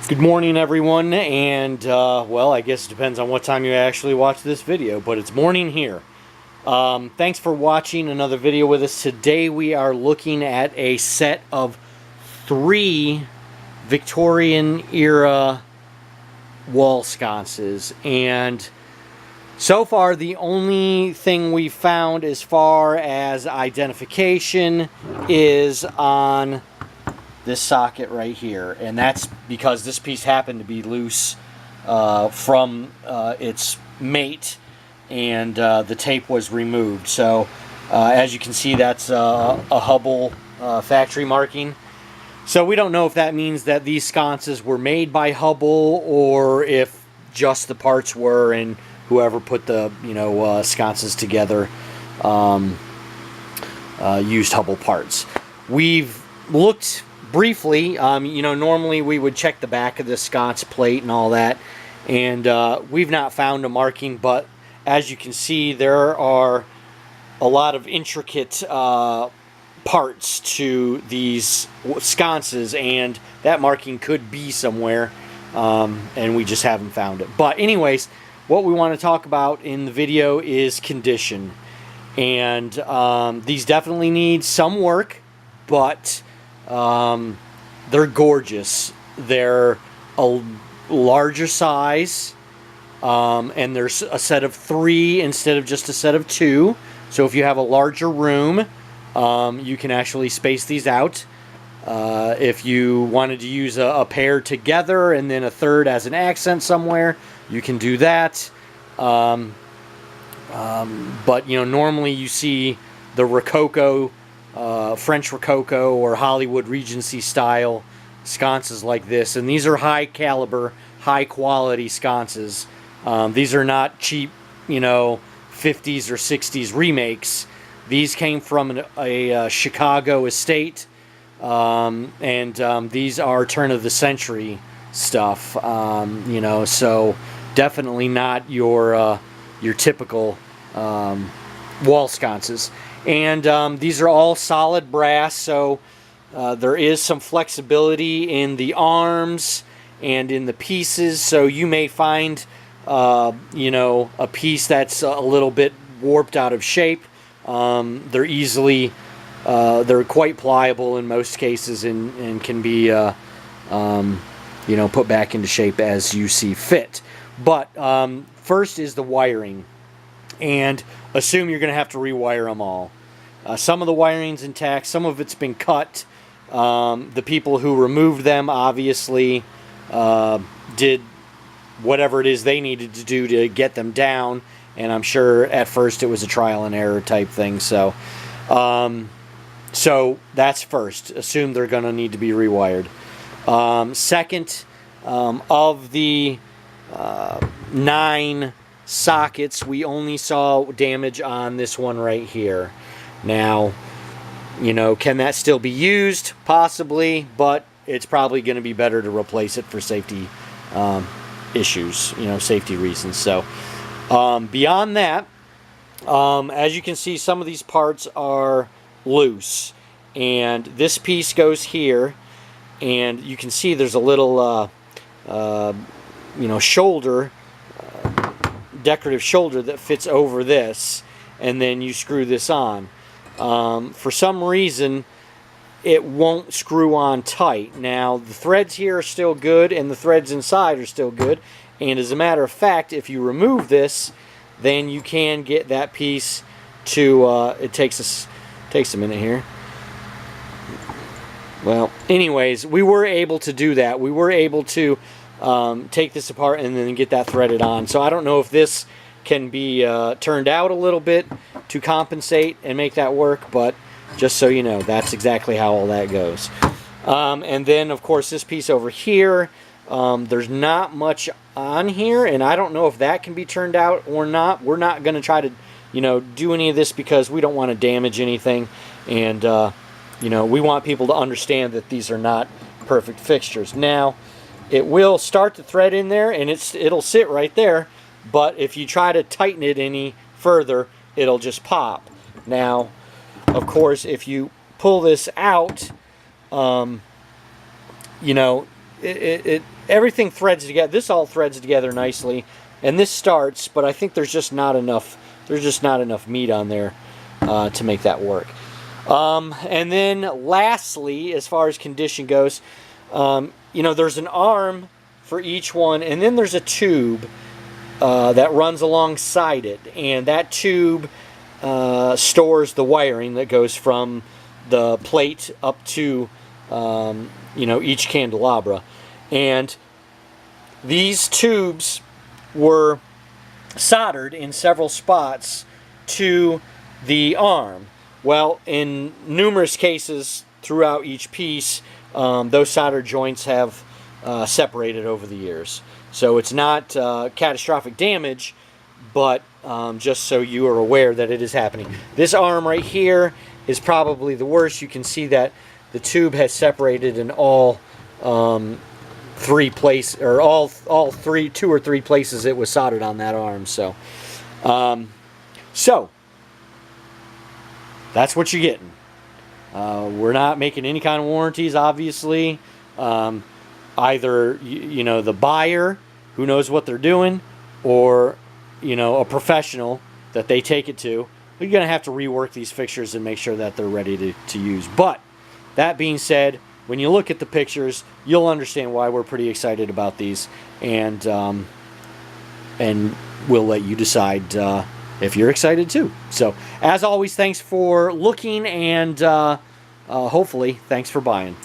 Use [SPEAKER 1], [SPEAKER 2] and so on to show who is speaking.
[SPEAKER 1] Good morning, everyone, and well, I guess it depends on what time you actually watch this video, but it's morning here. Thanks for watching another video with us. Today we are looking at a set of 3 Victorian era wall sconces, and so far the only thing we found as far as identification is on this socket right here, and that's because this piece happened to be loose from its mate, and the tape was removed. So as you can see, that's a Hubbell factory marking. So we don't know if that means that these sconces were made by Hubbell or if just the parts were, and whoever put the sconces together used Hubbell parts. We've looked briefly, normally we would check the back of the sconce plate and all that, and we've not found a marking, but as you can see, there are a lot of intricate parts to these sconces, and that marking could be somewhere, and we just haven't found it. But anyways, what we want to talk about in the video is condition, and these definitely need some work, but they're gorgeous. They're a larger size, and there's a set of 3 instead of just a set of 2. So if you have a larger room, you can actually space these out. If you wanted to use a pair together and then a third as an accent somewhere, you can do that. But normally you see the Rococo, French Rococo or Hollywood Regency style sconces like this, and these are high caliber, high quality sconces. These are not cheap, 50s or 60s remakes. These came from a Chicago estate, and these are turn of the century stuff. So definitely not your typical wall sconces. And these are all solid brass, so there is some flexibility in the arms and in the pieces. So you may find, a piece that's a little bit warped out of shape. They're quite pliable in most cases, and can be, put back into shape as you see fit. But first is the wiring, and assume you're going to have to rewire them all. Some of the wiring's intact, some of it's been cut. The people who removed them obviously did whatever it is they needed to do to get them down, and I'm sure at first it was a trial and error type thing. So that's first. Assume they're going to need to be rewired. Second, of the 9 sockets, we only saw damage on this one right here. Now, can that still be used? Possibly, but it's probably going to be better to replace it for safety issues, safety reasons. So beyond that, as you can see, some of these parts are loose, and this piece goes here, and you can see there's a little shoulder, decorative shoulder that fits over this, and then you screw this on. For some reason it won't screw on tight. Now the threads here are still good, and the threads inside are still good, and as a matter of fact, if you remove this, then you can get that piece to it takes a minute here. Well, anyways, we were able to do that. We were able to take this apart and then get that threaded on. So I don't know if this can be turned out a little bit to compensate and make that work, but just so you know, that's exactly how all that goes. And then, of course, this piece over here, there's not much on here, and I don't know if that can be turned out or not. We're not going to try to, do any of this because we don't want to damage anything, and, we want people to understand that these are not perfect fixtures. Now, it will start to thread in there, and it'll sit right there, but if you try to tighten it any further, it'll just pop. Now, of course, if you pull this out, everything threads together. This all threads together nicely, and this starts, but I think there's just not enough. There's just not enough meat on there to make that work. And then lastly, as far as condition goes, you know, there's an arm for each one, and then there's a tube that runs alongside it, and that tube stores the wiring that goes from the plate up to you know, each candelabra. And these tubes were soldered in several spots to the arm. Well, in numerous cases throughout each piece, those solder joints have separated over the years. So it's not catastrophic damage, but just so you are aware that it is happening. This arm right here is probably the worst. You can see that the tube has separated in all three places, or all two or three places it was soldered on that arm. So, that's what you're getting. We're not making any kind of warranties, obviously. Either you know, the buyer who knows what they're doing, or you know, a professional that they take it to. You're gonna have to rework these fixtures and make sure that they're ready to use. But that being said, when you look at the pictures, you'll understand why we're pretty excited about these, and we'll let you decide if you're excited too. So, as always, thanks for looking, and hopefully, thanks for buying.